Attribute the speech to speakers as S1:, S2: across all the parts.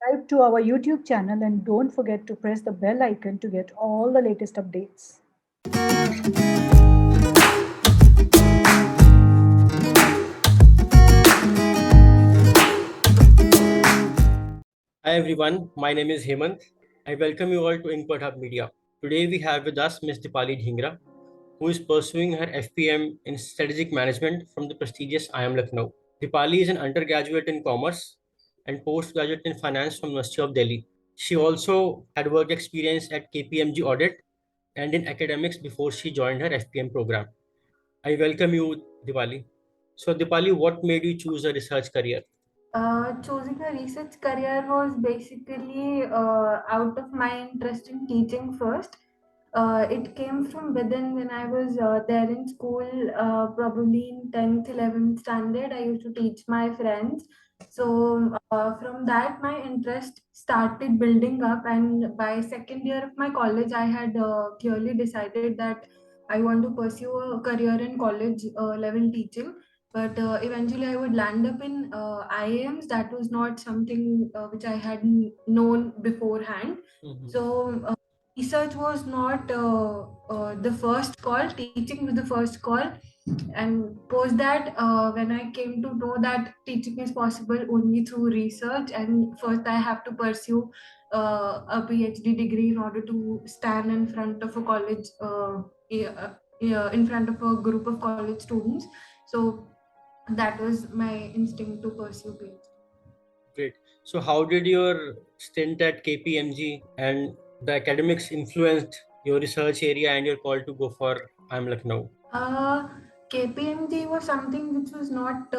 S1: Subscribe to our YouTube channel and don't forget to press the bell icon to get all the latest updates.
S2: Hi everyone, my name is Hemant. I welcome you all to Input Hub Media. Today we have with us Ms. Deepali Dhingra, who is pursuing her FPM in Strategic Management from the prestigious IIM Lucknow. Deepali is an undergraduate in Commerce and postgraduate in Finance from University of Delhi. She also had work experience at KPMG Audit and in academics before she joined her FPM program. I welcome you, Deepali. So, Deepali, what made you choose a research career?
S3: Choosing a research career was basically out of my interest in teaching first. It came from within when I was there in school, probably in 10th, 11th standard. I used to teach my friends. So, from that, my interest started building up. And by second year of my college, I had clearly decided that I want to pursue a career in college level teaching, but eventually I would land up in IIMs. That was not something which I had known beforehand.
S2: Mhm.
S3: So research was not the first call. Teaching was the first call, and post that, when I came to know that teaching is possible only through research, and first I have to pursue a PhD degree in order to stand in front of a college, in front of a group of college students. So that was my instinct to pursue PhD.
S2: Great. So, how did your stint at KPMG and the academics influenced your research area and your call to go for IIM Lucknow?
S3: Uh, KPMG was something which was not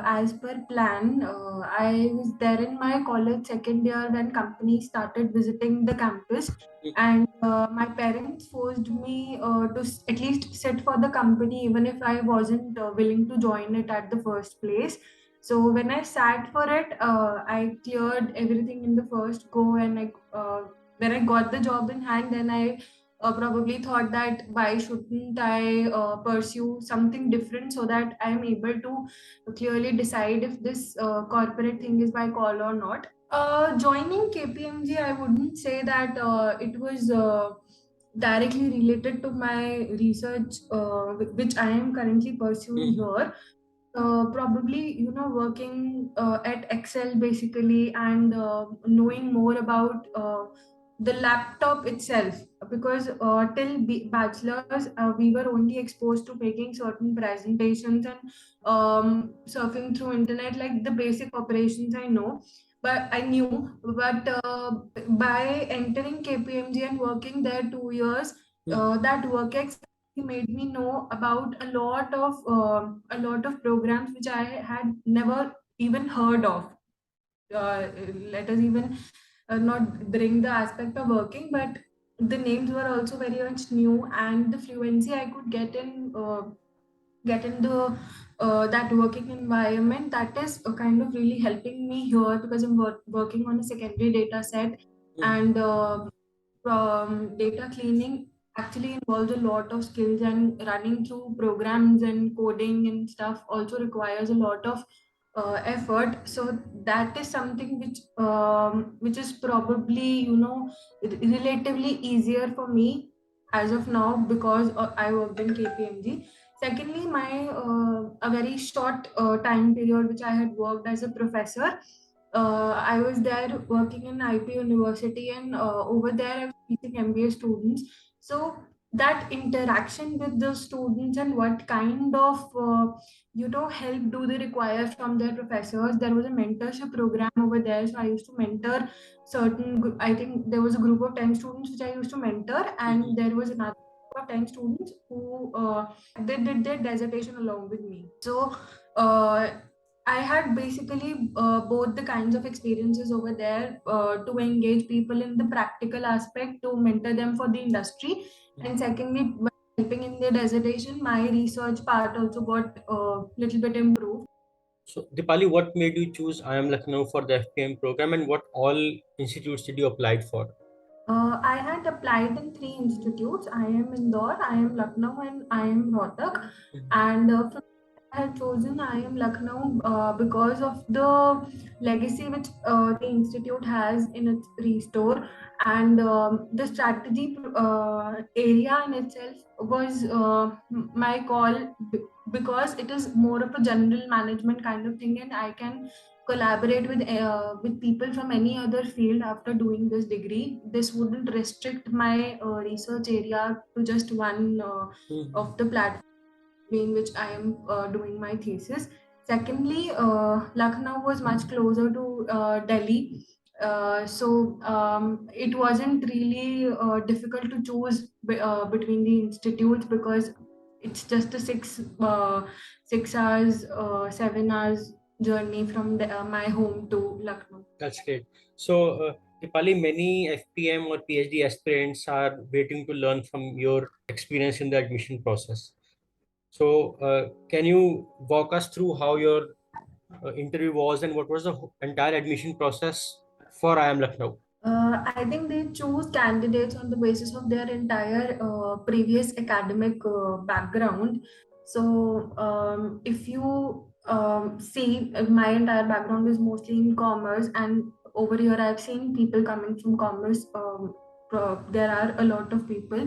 S3: as per plan. I was there in my college second year when companies started visiting the campus, and my parents forced me to at least sit for the company, even if I wasn't willing to join it at the first place. So when I sat for it, I cleared everything in the first go, and when I got the job in hand, then I probably thought that why shouldn't I pursue something different so that I'm able to clearly decide if this corporate thing is by call or not. Joining KPMG, I wouldn't say that it was directly related to my research, which I am currently pursuing
S2: Mhm.
S3: here. Probably, working at Excel basically, and knowing more about the laptop itself, because till bachelor's, we were only exposed to making certain presentations and surfing through internet, like the basic operations I knew, but by entering KPMG and working there 2 years, that work experience made me know about a lot of programs which I had never even heard of. Let us even not bring the aspect of working, but the names were also very much new, and the fluency I could get in the that working environment, that is kind of really helping me here, because I'm working on a secondary data set,
S2: Mhm.
S3: and data cleaning actually involves a lot of skills, and running through programs and coding and stuff also requires a lot of effort. So that is something which is probably, relatively easier for me as of now, because I worked in KPMG. Secondly, my a very short time period which I had worked as a professor. I was there working in IP University, and over there I was teaching MBA students. So that interaction with the students, and what kind of help do they require from their professors. There was a mentorship program over there, so I used to mentor I think there was a group of 10 students which I used to mentor,
S2: Mhm.
S3: and there was another group of 10 students who they did their dissertation along with me. So uh, I had basically both the kinds of experiences over there, to engage people in the practical aspect, to mentor them for the industry, and secondly, by helping in their dissertation, my research part also got a little bit improved.
S2: So, Deepali, what made you choose IIM Lucknow for the FPM program and what all institutes did you apply for?
S3: I had applied in three institutes. I am Indore, I am Lucknow, and I am Rohtak.
S2: Mhm.
S3: And I had chosen IIM Lucknow because of the legacy which the institute has in its restore, and the strategy area in itself was my call because it is more of a general management kind of thing, and I can collaborate with people from any other field after doing this degree. This wouldn't restrict my research area to just one of the platforms in which I am doing my thesis. Secondly, Lucknow was much closer to Delhi. So it wasn't really difficult to choose between the institutes because it's just a 6 hours, 7 hours journey from my home to Lucknow.
S2: That's great. So, Dipali, many FPM or PhD aspirants are waiting to learn from your experience in the admission process. So, can you walk us through how your interview was and what was the entire admission process for IIM Lucknow?
S3: I think they choose candidates on the basis of their entire previous academic background. So, if you see, my entire background is mostly in commerce, and over here I've seen people coming from commerce. There are a lot of people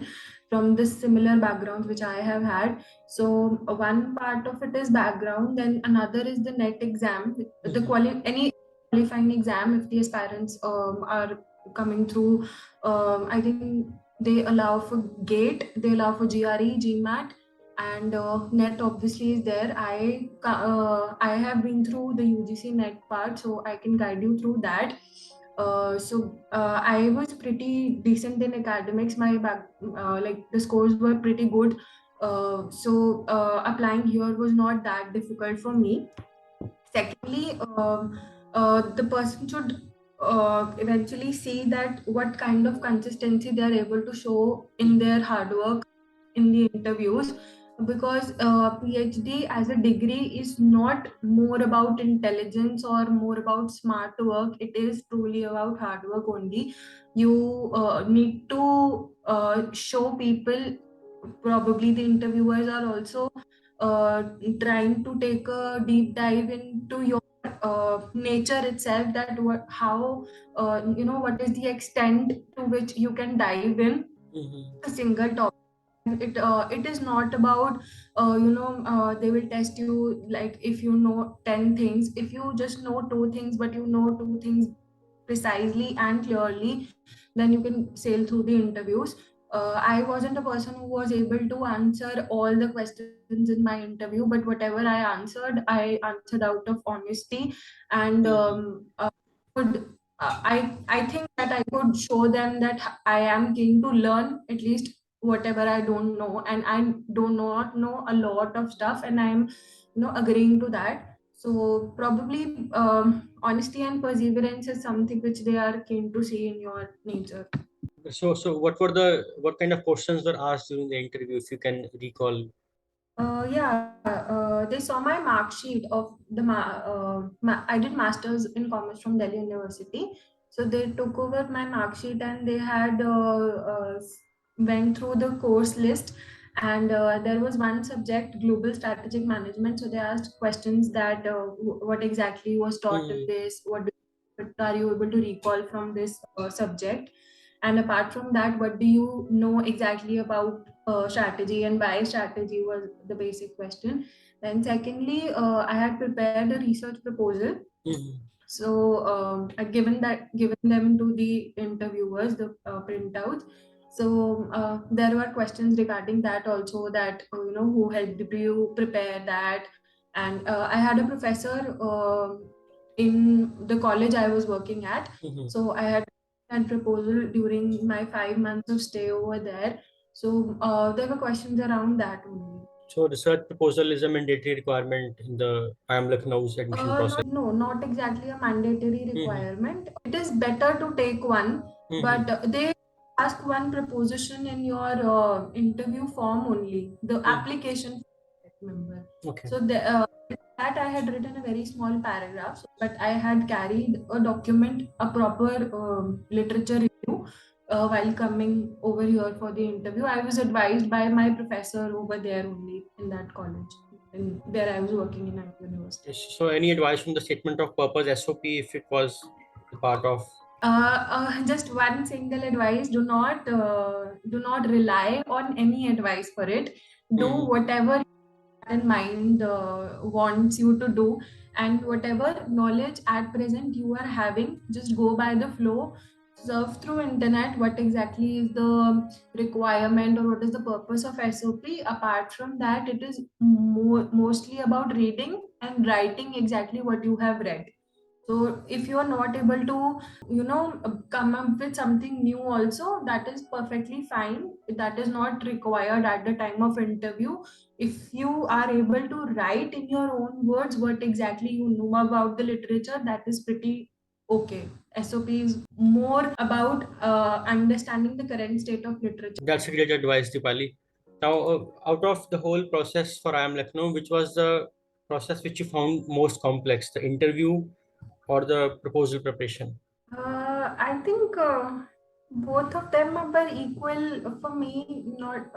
S3: from this similar backgrounds which I have had. So, one part of it is background, then another is the net exam, any qualifying exam if the aspirants are coming through. I think they allow for GATE, they allow for GRE, GMAT, and NET obviously is there. I have been through the UGC NET part, so I can guide you through that. I was pretty decent in academics. Like the scores were pretty good. Applying here was not that difficult for me. Secondly, the person should eventually see that what kind of consistency they are able to show in their hard work in the interviews, because PhD as a degree is not more about intelligence or more about smart work. It is truly about hard work only. You need to show people, probably the interviewers are also uh, trying to take a deep dive into your nature itself, that what is the extent to which you can dive in a single topic. It is not about they will test you like if you know 10 things. If you just know two things, but you know two things precisely and clearly, then you can sail through the interviews. I wasn't a person who was able to answer all the questions in my interview, but whatever I answered out of honesty, and could I think that I could show them that I am keen to learn at least whatever I don't know, and I do not know a lot of stuff, and I'm agreeing to that. So probably honesty and perseverance is something which they are keen to see in your nature.
S2: So what kind of questions were asked during the interview, if you can recall?
S3: They saw my mark sheet of I did masters in commerce from Delhi University. So they took over my mark sheet, and they had went through the course list, and there was one subject, global strategic management. So they asked questions that what exactly was taught in this, what are you able to recall from this subject, and apart from that, what do you know exactly about strategy, and why strategy was the basic question. Then secondly, I had prepared a research proposal. So I'd given them to the interviewers the printouts. So there were questions regarding that also, that who helped you prepare that. And I had a professor in the college I was working at. So I had that proposal during my 5 months of stay over there. So there were questions around that only.
S2: So research proposal is a mandatory requirement in the IIM Lucknow's admission process.
S3: No, not exactly a mandatory requirement. It is better to take one, but they ask one proposition in your interview form only, the application member.
S2: Okay.
S3: So that I had written a very small paragraph, but I had carried a document, a proper literature review while coming over here for the interview. I was advised by my professor over there only in that college. and where I was working in IIM University.
S2: So any advice from the statement of purpose SOP if it was the part of?
S3: Just one single advice: do not rely on any advice for it. Do whatever in mind wants you to do, and whatever knowledge at present you are having, just go by the flow. Surf through internet what exactly is the requirement or what is the purpose of SOP. Apart from that, it is mostly about reading and writing exactly what you have read. So if you are not able to, come up with something new also, that is perfectly fine. That is not required at the time of interview. If you are able to write in your own words what exactly you know about the literature, that is pretty okay. SOP is more about understanding the current state of literature.
S2: That's a great advice, Deepali. Now, out of the whole process for IIM Lucknow, which was the process which you found most complex, the interview or the proposal preparation?
S3: I think both of them were equal for me. Not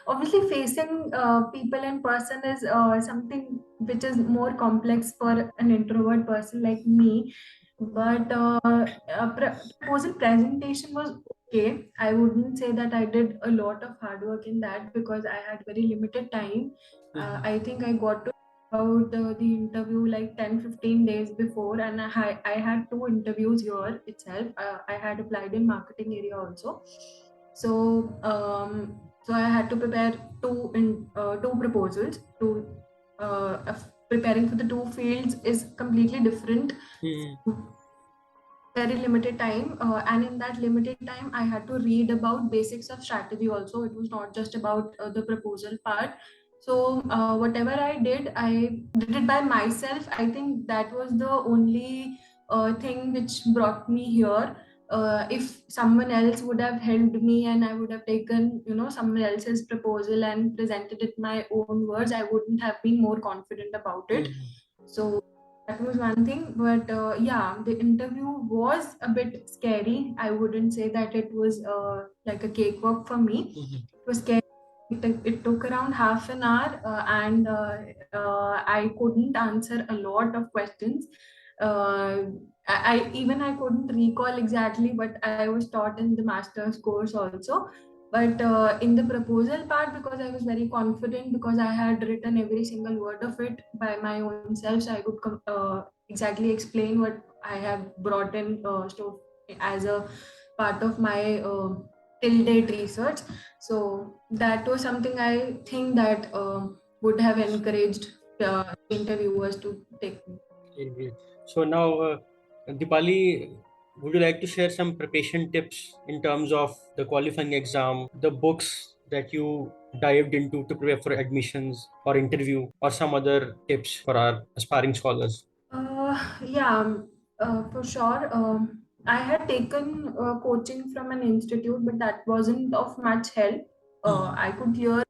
S3: obviously facing people in person is something which is more complex for an introvert person like me. But proposal presentation was okay. I wouldn't say that I did a lot of hard work in that because I had very limited time. I think I got to about the interview like 10-15 days before, and I had two interviews here itself. I had applied in marketing area also. So I had to prepare two proposals. Preparing for the two fields is completely different. Very limited time, and in that limited time I had to read about basics of strategy also. It was not just about the proposal part. So whatever I did it by myself. I think that was the only thing which brought me here. If someone else would have helped me and I would have taken someone else's proposal and presented it my own words, I wouldn't have been more confident about it. So that was one thing. But yeah, the interview was a bit scary. I wouldn't say that it was like a cakewalk for me. It was scary. It took around half an hour, and I couldn't answer a lot of questions. I couldn't recall exactly what I was taught in the master's course also. But in the proposal part, because I was very confident, because I had written every single word of it by my own self, so I could exactly explain what I have brought in as a part of my till date research. So that was something I think that would have encouraged interviewers to take me.
S2: Great. So now, Deepali, would you like to share some preparation tips in terms of the qualifying exam, the books that you dived into to prepare for admissions or interview, or some other tips for our aspiring scholars?
S3: Yeah, for sure. I had taken coaching from an institute, but that wasn't of much help. I could hear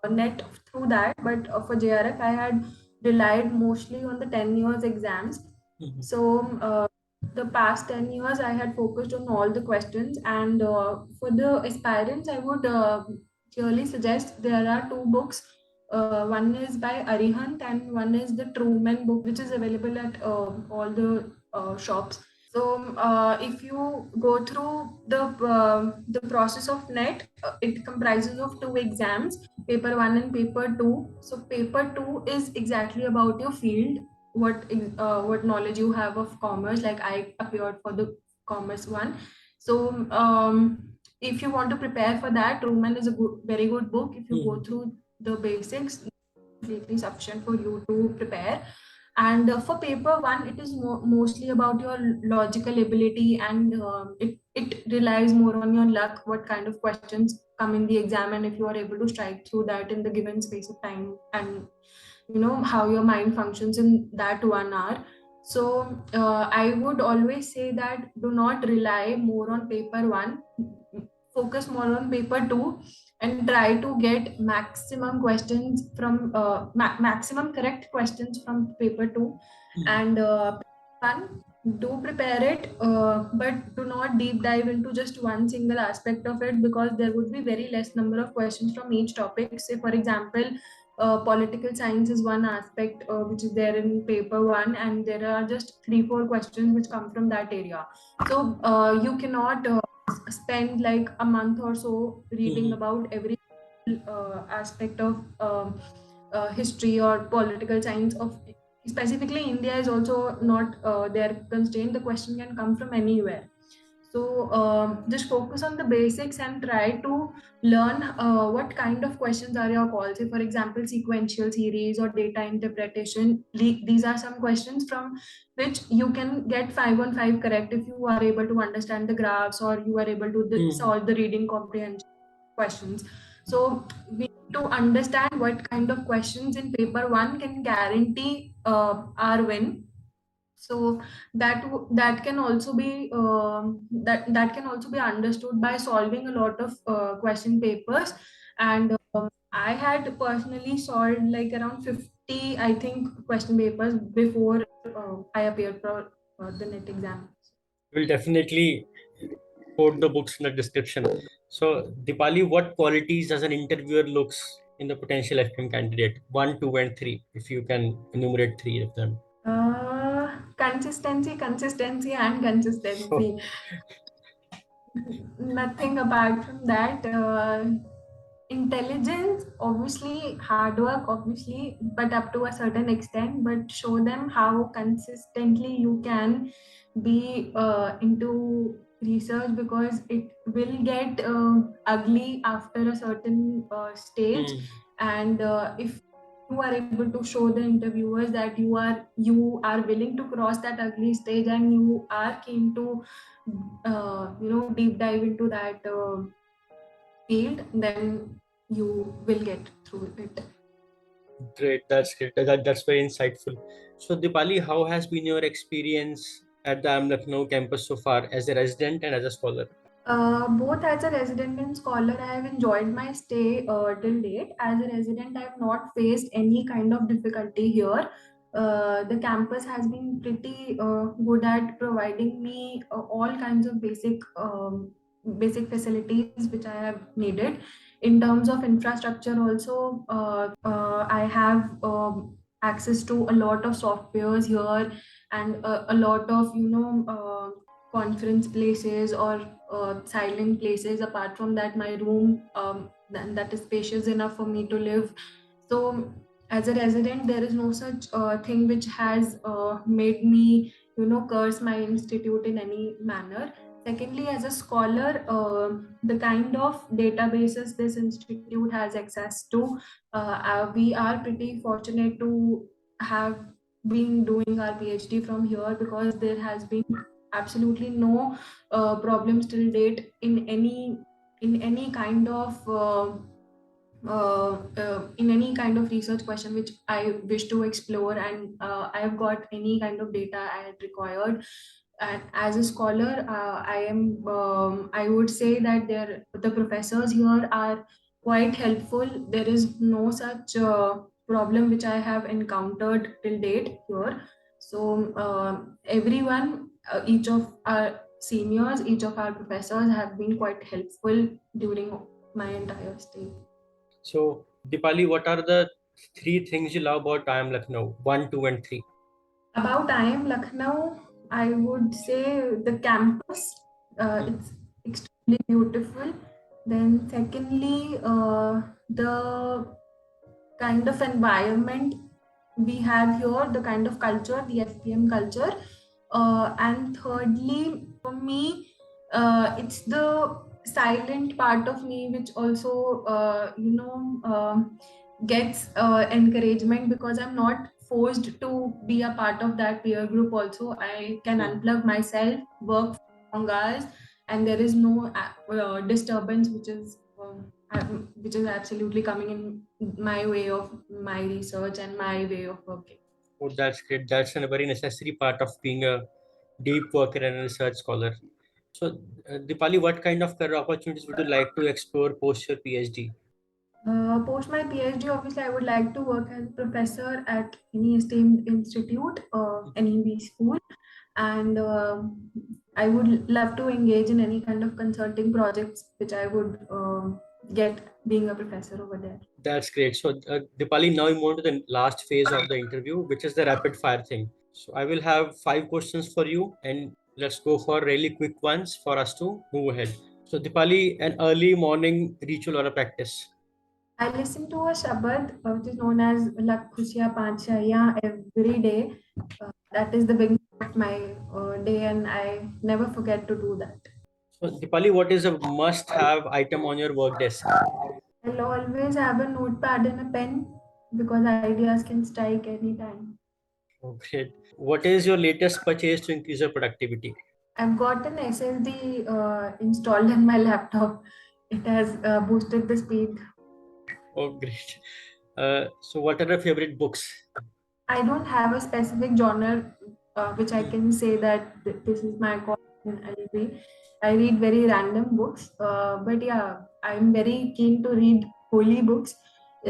S3: net through that, but for JRF, I had relied mostly on the 10 years exams. So the past 10 years, I had focused on all the questions, and for the aspirants, I would clearly suggest there are two books. One is by Arihant and one is the Truman book, which is available at all the shops. So if you go through the process of NET, it comprises of two exams, paper 1 and paper 2. So paper 2 is exactly about your field, what knowledge you have of commerce. Like I appeared for the commerce one. So if you want to prepare for that, Truman is a very good book. If you go through the basics, completely sufficient for you to prepare. And for paper 1, it is mostly about your logical ability, and it relies more on your luck, what kind of questions come in the exam, and if you are able to strike through that in the given space of time, and how your mind functions in that 1 hour. So I would always say that do not rely more on paper 1, focus more on paper 2, and try to get maximum questions from maximum correct questions from paper 2. And one, do prepare it, but do not deep dive into just one single aspect of it, because there would be very less number of questions from each topic. Say for example, political science is one aspect which is there in paper one, and there are just 3-4 questions which come from that area. So you cannot spend like a month or so reading about every aspect of history or political science of specifically India is also not their constraint. The question can come from anywhere. So just focus on the basics and try to learn what kind of questions are your calls. Say, for example, sequential series or data interpretation. These are some questions from which you can get 5 on 5 correct if you are able to understand the graphs or you are able to solve the reading comprehension questions. So we need to understand what kind of questions in paper one can guarantee our win. So that can also be that can also be understood by solving a lot of question papers. And I had personally solved like around 50, I think, question papers before I appeared for the net exam.
S2: We'll definitely quote the books in the description. So, Deepali, what qualities does an interviewer looks in the potential FPM candidate? 1, 2, and 3, if you can enumerate 3 of them.
S3: Consistency, and consistency. Nothing apart from that. Intelligence, obviously, hard work, obviously, but up to a certain extent. But show them how consistently you can be into research, because it will get ugly after a certain stage. And if you are able to show the interviewers that you are willing to cross that ugly stage and you are keen to deep dive into that field, then you will get through it.
S2: Great, that's great. That's very insightful. So, Deepali, how has been your experience at the IIM Lucknow campus so far as a resident and as a scholar?
S3: Both as a resident and scholar, I have enjoyed my stay till date. As a resident, I have not faced any kind of difficulty here. The campus has been pretty good at providing me all kinds of basic facilities which I have needed. In terms of infrastructure, also, I have access to a lot of softwares here and a lot of conference places or silent places. Apart from that, my room that is spacious enough for me to live. So as a resident, there is no such thing which has made me curse my institute in any manner. Secondly, as a scholar, the kind of databases this institute has access to, we are pretty fortunate to have been doing our PhD from here, because there has been absolutely no problems till date in any kind of in any kind of research question which I wish to explore, and I have got any kind of data I had required. And as a scholar, I would say that the professors here are quite helpful. There is no such problem which I have encountered till date here. So everyone, each of our seniors, each of our professors have been quite helpful during my entire stay.
S2: So, Deepali, what are the 3 things you love about IIM Lucknow? 1, 2, and 3.
S3: About IIM Lucknow, I would say the campus. It's extremely beautiful. Then, secondly, the kind of environment we have here, the kind of culture, the FPM culture. And thirdly, for me, it's the silent part of me which also, gets encouragement, because I'm not forced to be a part of that peer group. Also, I can unplug myself, work for long hours, and there is no disturbance which is absolutely coming in my way of my research and my way of working.
S2: Oh, that's great. That's a very necessary part of being a deep worker and a research scholar. So, Deepali, what kind of career opportunities would you like to explore post your PhD?
S3: Post my PhD, obviously, I would like to work as a professor at any esteemed institute, any B school, and I would love to engage in any kind of consulting projects which I would get being a professor over there.
S2: That's great. So, Deepali, now we move on to the last phase of the interview, which is the rapid fire thing. So, I will have 5 questions for you, and let's go for really quick ones for us to move ahead. So, Deepali, an early morning ritual or a practice?
S3: I listen to a Shabad, which is known as Lak Khushiyan Panch Shaiyan every day. That is the beginning of my day, and I never forget to do that.
S2: So, Deepali, what is a must-have item on your work desk?
S3: I'll always have a notepad and a pen because ideas can strike anytime.
S2: Oh, great. What is your latest purchase to increase your productivity?
S3: I've got an SSD installed in my laptop. It has boosted the speed.
S2: Oh, great. So, what are your favorite books?
S3: I don't have a specific genre which I can say that this is my call and I read. I read very random books, but yeah, I'm very keen to read holy books.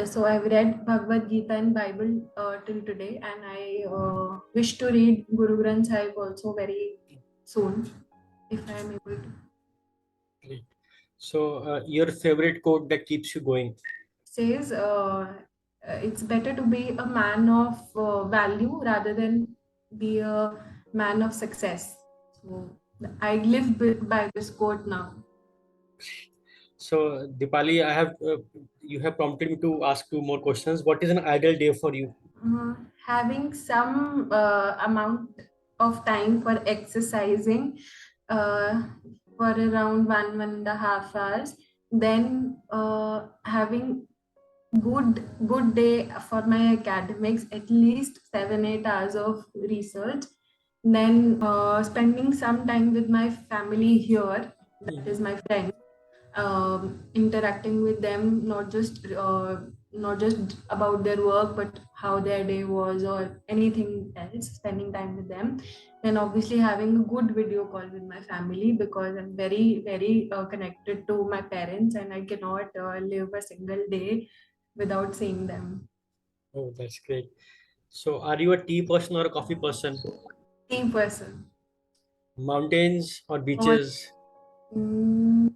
S3: So I've read Bhagavad Gita and Bible till today, and I wish to read Guru Granth Sahib also very soon, if I'm able to.
S2: Great. So, your favorite quote that keeps you going?
S3: Says it's better to be a man of value rather than be a man of success. So I live by this quote now.
S2: So, Deepali, you have prompted me to ask 2 more questions. What is an ideal day for you?
S3: Having some amount of time for exercising uh, for around 1.5 hours, then having good day for my academics, at least 7-8 hours of research, then spending some time with my family here, that is my friends, interacting with them, not just about their work but how their day was or anything else, spending time with them. Then obviously having a good video call with my family because I'm very connected to my parents and I cannot live a single day without seeing them.
S2: Oh, that's great. So, are you a tea person or a coffee person?
S3: Team person.
S2: Mountains or
S3: Or
S2: beaches?
S3: mm,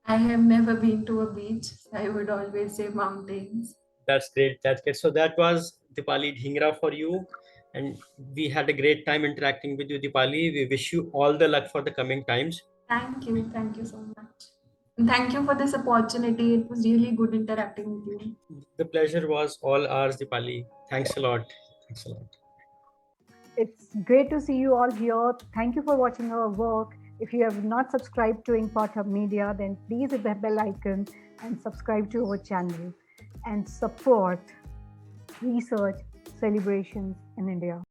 S3: I have never been to a beach. I would always say mountains.
S2: That's great. That's great. So, that was Deepali Dhingra for you. And we had a great time interacting with you, Deepali. We wish you all the luck for the coming times.
S3: Thank you so much. And thank you for this opportunity. It was really good interacting with you.
S2: The pleasure was all ours, Deepali. Thanks a lot. Thanks a lot.
S1: It's great to see you all here. Thank you for watching our work. If you have not subscribed to Inkpot Hub Media, then please hit the bell icon and subscribe to our channel and support research celebrations in India.